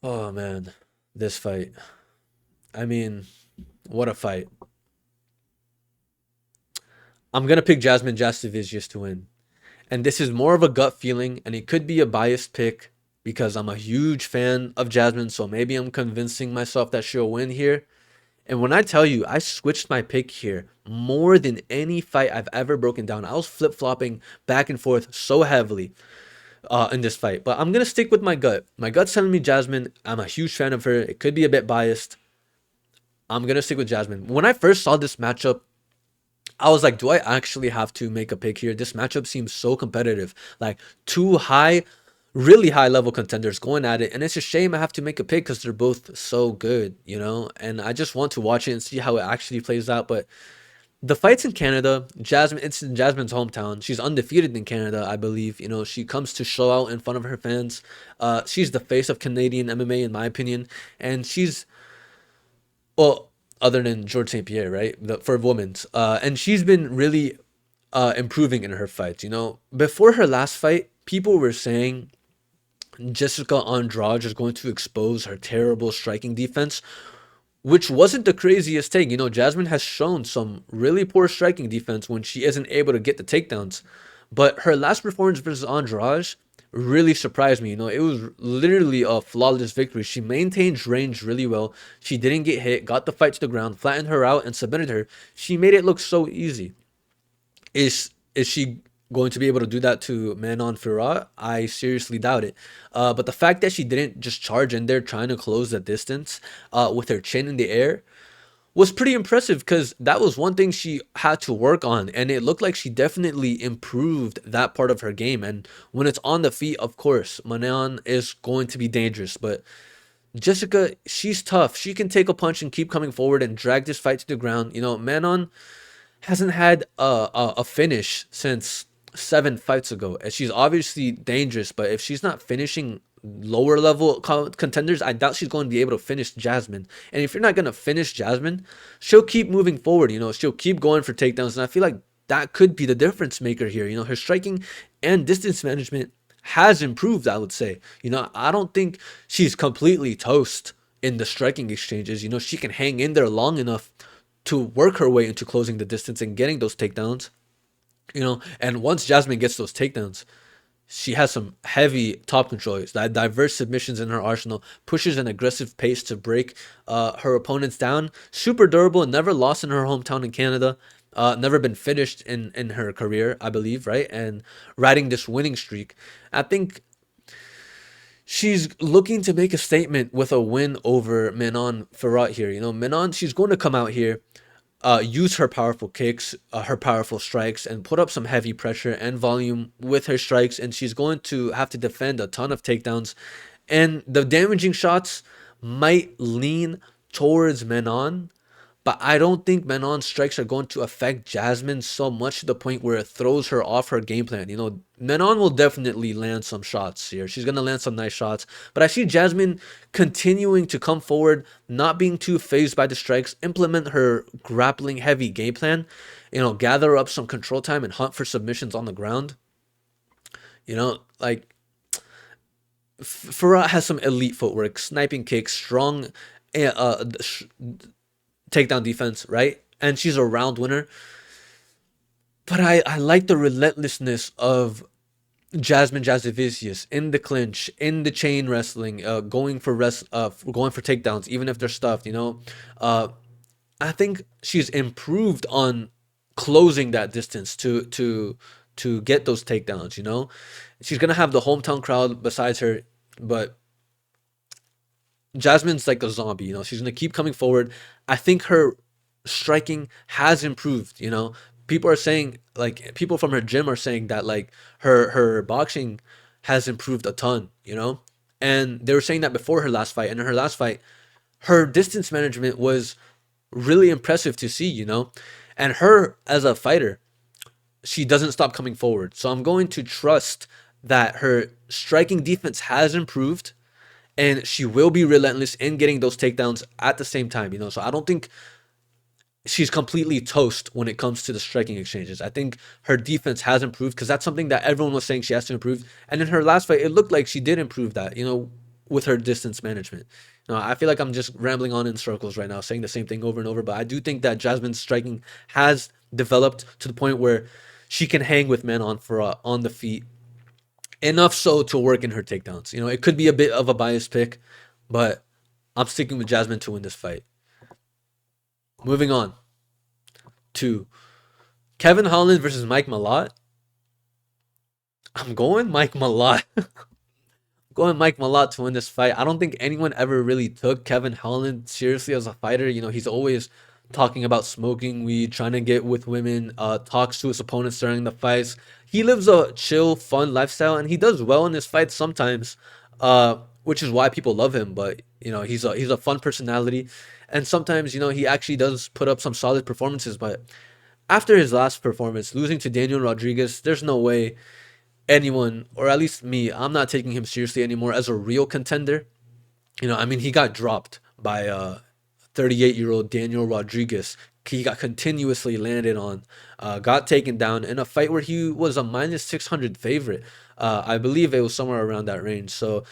Oh man, this fight. I mean, what a fight. I'm gonna pick Jasmine Jasudavicius to win. And this is more of a gut feeling, and it could be a biased pick because I'm a huge fan of Jasmine, so maybe I'm convincing myself that she'll win here. And when I tell you, I switched my pick here more than any fight I've ever broken down. I was flip-flopping back and forth so heavily in this fight. But I'm going to stick with my gut. My gut's telling me Jasmine. I'm a huge fan of her. It could be a bit biased. I'm going to stick with Jasmine. When I first saw this matchup, I was like, do I actually have to make a pick here? This matchup seems so competitive. Like, two really high level contenders going at it. And it's a shame I have to make a pick because they're both so good, you know? And I just want to watch it and see how it actually plays out. But The fights in Canada, Jasmine, it's in Jasmine's hometown. She's undefeated in Canada, I believe. You know, she comes to show out in front of her fans. She's the face of Canadian MMA, in my opinion, and she's, well, other than George St. Pierre, right? For women's, and she's been really improving in her fights. You know, before her last fight, people were saying Jessica Andrade is going to expose her terrible striking defense, which wasn't the craziest take. You know, Jasmine has shown some really poor striking defense when she isn't able to get the takedowns. But her last performance versus Andrade really surprised me. You know, it was literally a flawless victory. She maintained range really well. She didn't get hit, got the fight to the ground, flattened her out, and submitted her. She made it look so easy. Is she going to be able to do that to Manon Fiorot? I seriously doubt it. But the fact that she didn't just charge in there trying to close the distance with her chin in the air was pretty impressive, because that was one thing she had to work on, and it looked like she definitely improved that part of her game. And when it's on the feet, of course, Manon is going to be dangerous, but Jessica, she's tough. She can take a punch and keep coming forward and drag this fight to the ground. You know, Manon hasn't had a finish since 7 fights ago. And she's obviously dangerous, but if she's not finishing lower level contenders, I doubt she's going to be able to finish Jasmine. And if you're not going to finish Jasmine, she'll keep moving forward. You know, she'll keep going for takedowns. And I feel like that could be the difference maker here. You know, her striking and distance management has improved, I would say. You know, I don't think she's completely toast in the striking exchanges. You know, she can hang in there long enough to work her way into closing the distance and getting those takedowns. You know, and once Jasmine gets those takedowns, she has some heavy top controls, that diverse submissions in her arsenal, pushes an aggressive pace to break her opponents down. Super durable and never lost in her hometown in Canada. Never been finished in her career, I believe, right? And riding this winning streak. I think she's looking to make a statement with a win over Manon Fiorot here. You know, Manon, she's going to come out here, use her powerful kicks, her powerful strikes, and put up some heavy pressure and volume with her strikes. And she's going to have to defend a ton of takedowns. And the damaging shots might lean towards Manon, but I don't think Manon's strikes are going to affect Jasmine so much to the point where it throws her off her game plan. You know, Manon will definitely land some shots here. She's going to land some nice shots. But I see Jasmine continuing to come forward, not being too phased by the strikes, implement her grappling heavy game plan, you know, gather up some control time and hunt for submissions on the ground. You know, like, Farah has some elite footwork, sniping kicks, strong takedown defense, right? And she's a round winner. But I like the relentlessness of Jasmine Jasudavicius in the clinch, in the chain wrestling, going for takedowns, even if they're stuffed. You know, I think she's improved on closing that distance to get those takedowns. You know, she's gonna have the hometown crowd besides her, but Jasmine's like a zombie, you know. She's gonna keep coming forward. I think her striking has improved, you know. People are saying, like, people from her gym are saying that, like, her boxing has improved a ton, you know. And they were saying that before her last fight. And in her last fight, her distance management was really impressive to see, you know. And her as a fighter, she doesn't stop coming forward. So I'm going to trust that her striking defense has improved, and she will be relentless in getting those takedowns at the same time, you know. So I don't think she's completely toast when it comes to the striking exchanges. I think her defense has improved, because that's something that everyone was saying she has to improve. And in her last fight, it looked like she did improve that, you know, with her distance management. You know, I feel like I'm just rambling on in circles right now, saying the same thing over and over. But I do think that Jasmine's striking has developed to the point where she can hang with men on the feet, enough so to work in her takedowns. You know, it could be a bit of a biased pick, but I'm sticking with Jasmine to win this fight. Moving on to Kevin Holland versus Mike Malott. I'm going Mike Malott. Going Mike Malott to win this fight. I don't think anyone ever really took Kevin Holland seriously as a fighter. You know, he's always talking about smoking weed, trying to get with women, talks to his opponents during the fights. He lives a chill, fun lifestyle, and he does well in his fights sometimes, which is why people love him. But you know, he's a fun personality, and sometimes, you know, he actually does put up some solid performances. But after his last performance, losing to Daniel Rodriguez, there's no way anyone, or at least me, I'm not taking him seriously anymore as a real contender. I mean, he got dropped by 38-year-old Daniel Rodriguez. He got continuously landed on, got taken down in a fight where he was a minus 600 favorite. I believe it was somewhere around that range. So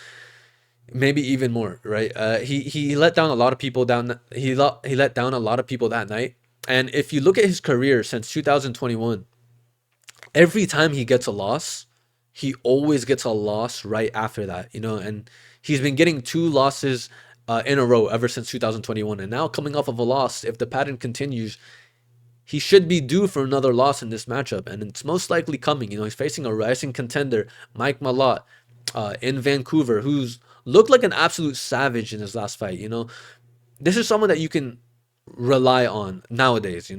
maybe even more, right? He let down a lot of people down. He let down a lot of people that night. And if you look at his career since 2021, every time he gets a loss, he always gets a loss right after that, and he's been getting two losses in a row ever since 2021. And now coming off of a loss, if the pattern continues, he should be due for another loss in this matchup, and it's most likely coming. He's facing a rising contender, Mike Malott, in Vancouver, who's looked like an absolute savage in his last fight. This is someone that you can rely on nowadays.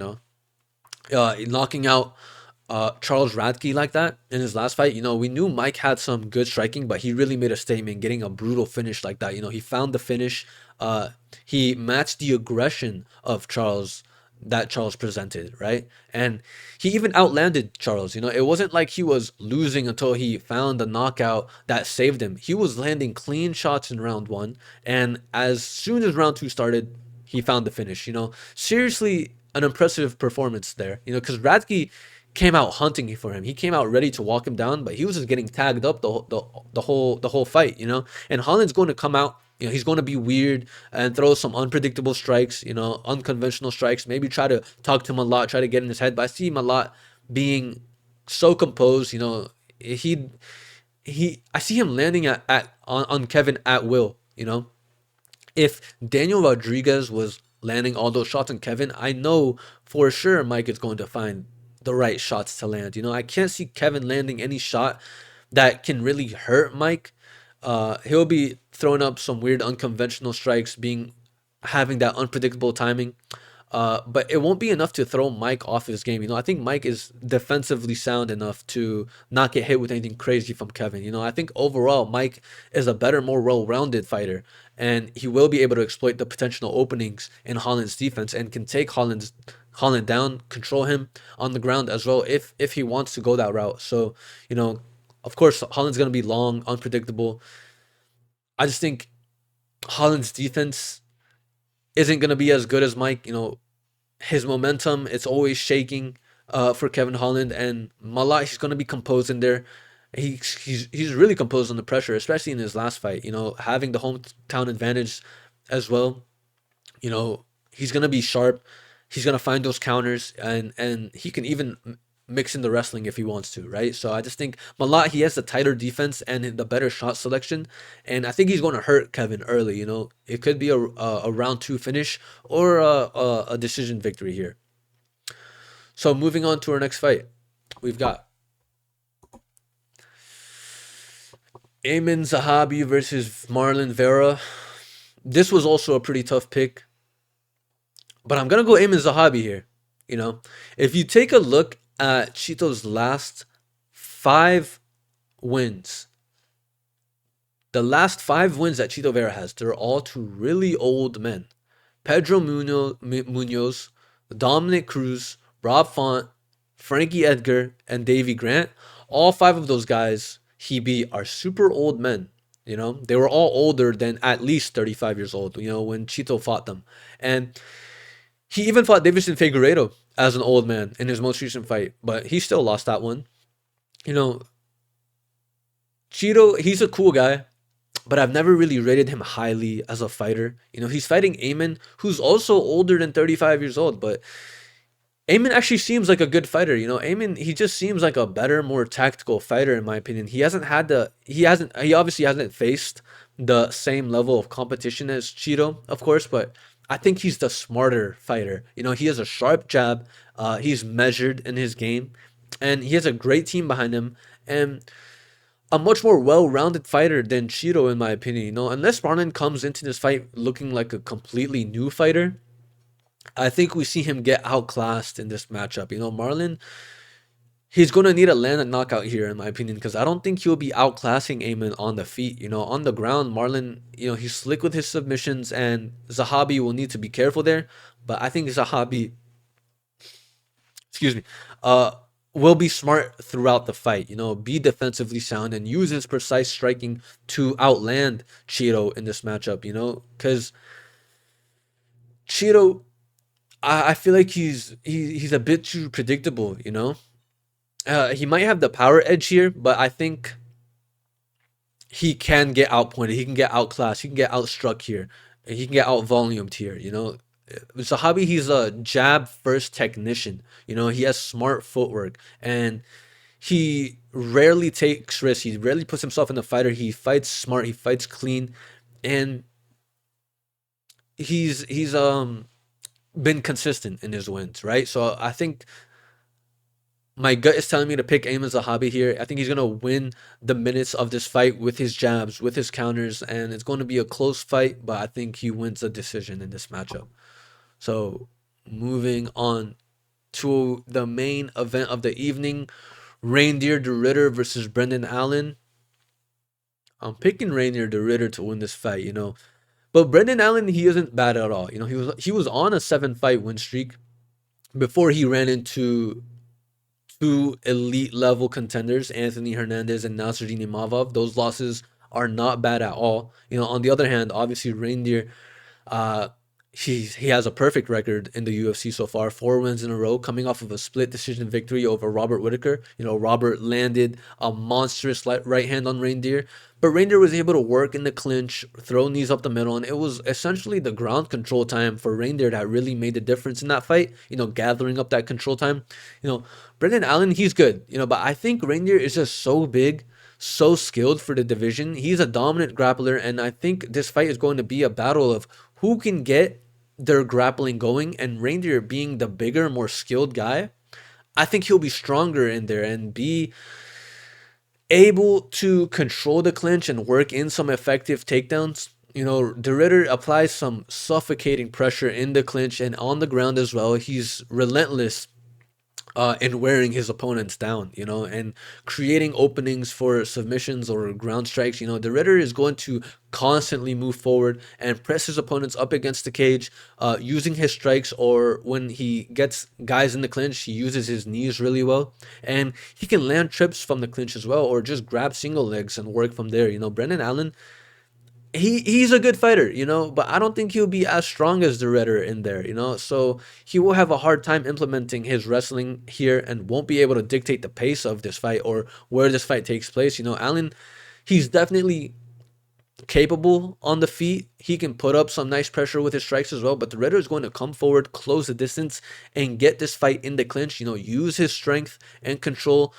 Knocking out Charles Radke like that in his last fight. We knew Mike had some good striking, but he really made a statement getting a brutal finish like that. He found the finish. He matched the aggression of Charles that Charles presented, right? And he even outlanded Charles. It wasn't like he was losing until he found the knockout that saved him. He was landing clean shots in round one, and as soon as round two started, he found the finish. Seriously, an impressive performance there. Because Radke came out hunting for him. He came out ready to walk him down, but he was just getting tagged up the whole fight. And Holland's going to come out. He's going to be weird and throw some unpredictable strikes, unconventional strikes. Maybe try to talk to him a lot, try to get in his head. But I see him a lot being so composed. I see him landing on Kevin at will. If Daniel Rodriguez was landing all those shots on Kevin, I know for sure Mike is going to find the right shots to land. I can't see Kevin landing any shot that can really hurt Mike. He'll be throwing up some weird unconventional strikes, having that unpredictable timing. But it won't be enough to throw Mike off his game. I think Mike is defensively sound enough to not get hit with anything crazy from Kevin. I think overall Mike is a better, more well-rounded fighter, and he will be able to exploit the potential openings in Holland's defense and can take Holland down, control him on the ground as well if he wants to go that route. So, of course, Holland's going to be long, unpredictable. I just think Holland's defense isn't going to be as good as Mike. His momentum, it's always shaking for Kevin Holland. And Malott, he's going to be composed in there. He's really composed under pressure, especially in his last fight. Having the hometown advantage as well. He's going to be sharp. He's going to find those counters, and he can even mix in the wrestling if he wants to, right? So I just think Malott, he has the tighter defense and the better shot selection, and I think he's going to hurt Kevin early. It could be a round two finish or a decision victory here. So moving on to our next fight, we've got Amin Zahabi versus Marlon Vera. This was also a pretty tough pick, but I'm going to go Amin Zahabi here. If you take a look at Chito's last 5 wins, the last 5 wins that Chito Vera has, they're all to really old men. Pedro Munoz, Dominic Cruz, Rob Font, Frankie Edgar, and Davey Grant. All 5 of those guys he beat are super old men. They were all older than at least 35 years old, when Chito fought them. And he even fought Davison Figueiredo as an old man in his most recent fight, but he still lost that one. Chito, he's a cool guy, but I've never really rated him highly as a fighter. He's fighting Amin, who's also older than 35 years old, but Amin actually seems like a good fighter. Amin, he just seems like a better, more tactical fighter in my opinion. He obviously hasn't faced the same level of competition as Chito, of course, but I think he's the smarter fighter. He has a sharp jab. He's measured in his game, and he has a great team behind him, and a much more well-rounded fighter than Chito, in my opinion. Unless Marlon comes into this fight looking like a completely new fighter, I think we see him get outclassed in this matchup. Marlon, he's going to need a land and knockout here, in my opinion, because I don't think he'll be outclassing Amin on the feet. On the ground, Marlon, he's slick with his submissions, and Zahabi will need to be careful there. But I think Zahabi excuse me, uh, will be smart throughout the fight. Be defensively sound and use his precise striking to outland Cheeto in this matchup. Because Cheeto, I feel like he's a bit too predictable. He might have the power edge here, but I think he can get outpointed. He can get outclassed. He can get outstruck here. And he can get out volumed here. Zahabi, he's a jab first technician. He has smart footwork and he rarely takes risks. He rarely puts himself in the fighter. He fights smart. He fights clean, and he's been consistent in his wins. Right. So I think my gut is telling me to pick Ayman Zahabi here. I think he's gonna win the minutes of this fight with his jabs, with his counters, and it's going to be a close fight. But I think he wins the decision in this matchup. So moving on to the main event of the evening, Reinier de Ridder versus Brendan Allen. I'm picking Reinier de Ridder to win this fight, But Brendan Allen, he isn't bad at all. He was on a 7-fight win streak before he ran into two elite level contenders, Anthony Hernandez and Nasruddin Imavov. Those losses are not bad at all. On the other hand, obviously Reinier, uh, he has a perfect record in the UFC so far, 4 wins in a row, coming off of a split decision victory over Robert Whitaker. Robert landed a monstrous right hand on Reinier, but Reinier was able to work in the clinch, throw knees up the middle, and it was essentially the ground control time for Reinier that really made the difference in that fight. Gathering up that control time. Brendan Allen, he's good. But I think Reinier is just so big, so skilled for the division. He's a dominant grappler, and I think this fight is going to be a battle of who can get their grappling going. And Reinier being the bigger, more skilled guy, I think he'll be stronger in there and be able to control the clinch and work in some effective takedowns. De Ridder applies some suffocating pressure in the clinch and on the ground as well. He's relentless in wearing his opponents down, and creating openings for submissions or ground strikes. De Ridder is going to constantly move forward and press his opponents up against the cage, using his strikes, or when he gets guys in the clinch, he uses his knees really well, and he can land trips from the clinch as well, or just grab single legs and work from there. Brendan Allen, he's a good fighter, but I don't think he'll be as strong as the Redder in there, so he will have a hard time implementing his wrestling here and won't be able to dictate the pace of this fight or where this fight takes place. Allen, he's definitely capable on the feet. He can put up some nice pressure with his strikes as well, but the Redder is going to come forward, close the distance, and get this fight in the clinch, use his strength and control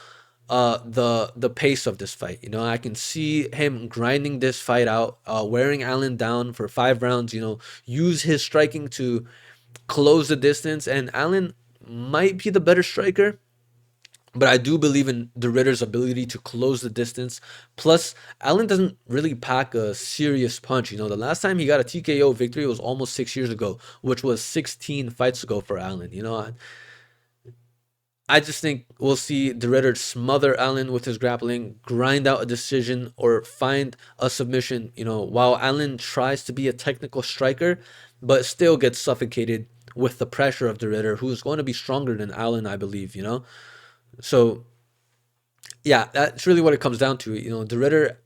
the pace of this fight. I can see him grinding this fight out, wearing Allen down for 5 rounds, use his striking to close the distance, and Allen might be the better striker, but I do believe in the Ritter's ability to close the distance. Plus, Allen doesn't really pack a serious punch. The last time he got a TKO victory was almost 6 years ago, which was 16 fights ago for Allen. I just think we'll see De Ridder smother Allen with his grappling, grind out a decision, or find a submission, while Allen tries to be a technical striker, but still gets suffocated with the pressure of De Ridder, who's going to be stronger than Allen, I believe, So, yeah, that's really what it comes down to. De Ridder,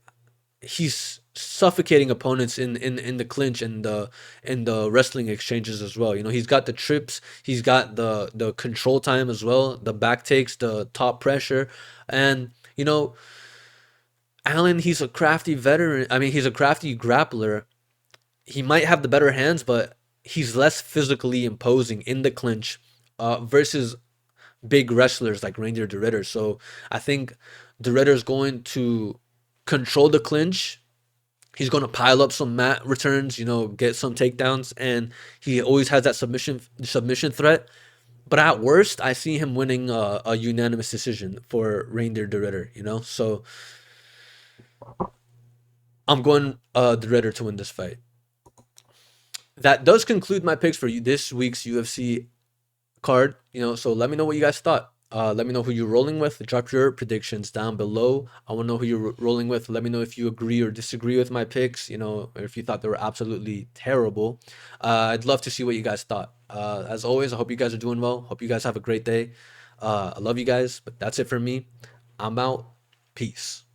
he's suffocating opponents in the clinch and the wrestling exchanges as well. He's got the trips, he's got the control time as well, the back takes, the top pressure, and Allen, he's a crafty veteran. I mean, he's a crafty grappler. He might have the better hands, but he's less physically imposing in the clinch versus big wrestlers like Reinier de Ridder. So I think de Ridder is going to control the clinch. He's going to pile up some mat returns, get some takedowns, and he always has that submission threat. But at worst, I see him winning a unanimous decision for Reinier de Ridder, So I'm going de Ridder to win this fight. That does conclude my picks for you this week's UFC card, So let me know what you guys thought. Let me know who you're rolling with. Drop your predictions down below. I want to know who you're rolling with. Let me know if you agree or disagree with my picks, you know, or if you thought they were absolutely terrible. I'd love to see what you guys thought. As always, I hope you guys are doing well. Hope you guys have a great day. I love you guys, but that's it for me. I'm out. Peace.